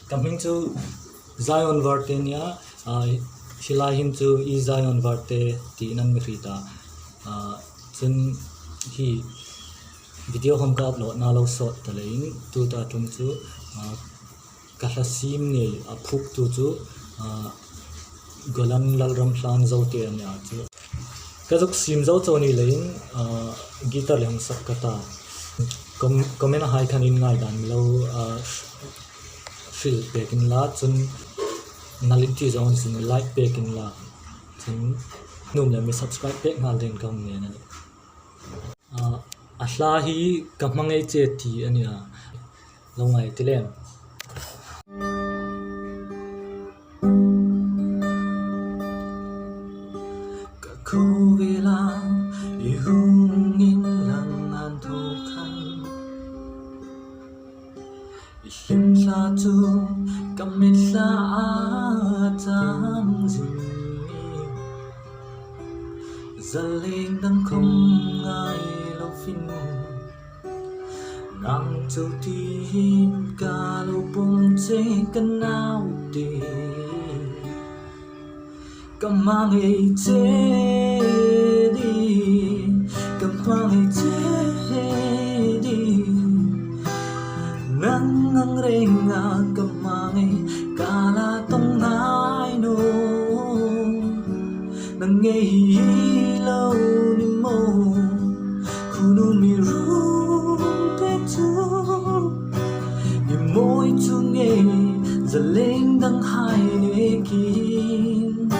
coming to Ezion Varte nia hilai hin to Ezion Varte ti nan mi rita chun hi video hom ka upload na lo sot talein tu ta tum chu kahla sim ni aphuk tu chu golan lalram hlan zo te ania chu kazuk sim zo choni lein guitar lem sak kata comment hai khan in ngai dan lo feel back in la chun naliti zone sin like back in la chun num le mi subscribe back ngal den kam ne na ahla hi hmangai che ti ania lo ngai tilem ka ko vela I hungin lang an thu khan him la tu kamit la atam zini zaling dang không ngai lo fin nang tu tin ka lo bom che kan nau de hmangai che di hmangai che di nang ang renga hmangai kala tong nai no nang ngei lo ni mo kunu mi ru pe tu ni moi tu ngei zaleng dang hai ne kin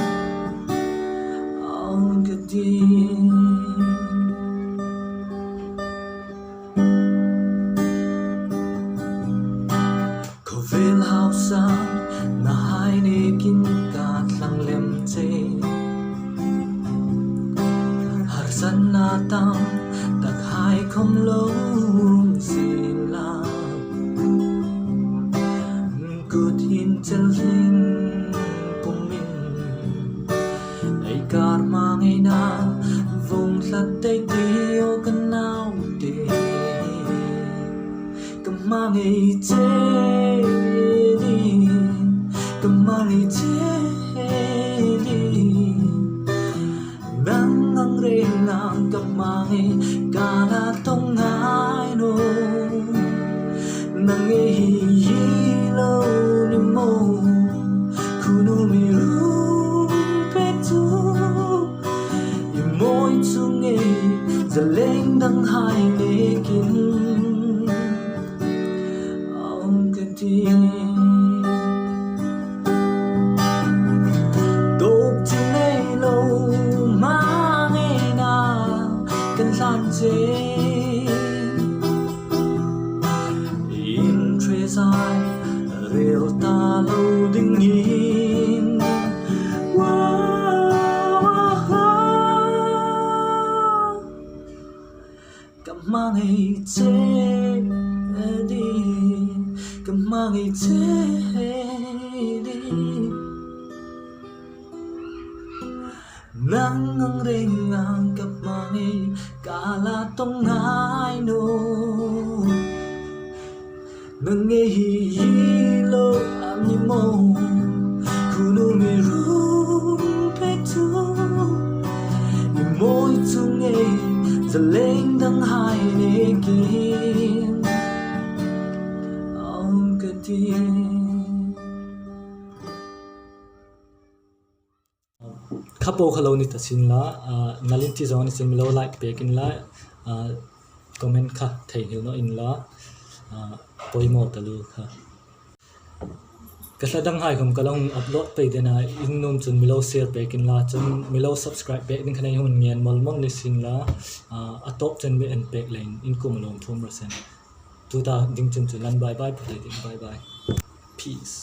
ang gadin Vil hao sa na hai ne kin ka thlang lem che har san na tam tak hai khom lo sin la good hin chel hing pum min ai kar mangai na vong hlat tay tiêu kan nau de hmangai che hmangai che di nang ang renga hmangai kala tong ngai no nang ngei lo ni mo kunu mi ru pe tu I moi chu ngei zaleng dang hai ne kin ang gadin in tresai rel ta lo dingin hmangai che di hmangai che di nang ang renga hmangai kala tong nai no nang ngei lo am ni mo kunu mi ru pe tu ni moi tu ngei zaleng dang hai ne kin ang gadin kapo khalo ni ta sin la nalinti zone sin milo like back in la comment kha thei no in la poimo talu kha kasadang hai khom kalong upload pe dena in nom chun milo share back in la chun milo subscribe back din khanai hun ngen mawl mon ni sin la atop chen me and back line in kumlom 2% tu ta ding chun lan bye bye bye bye peace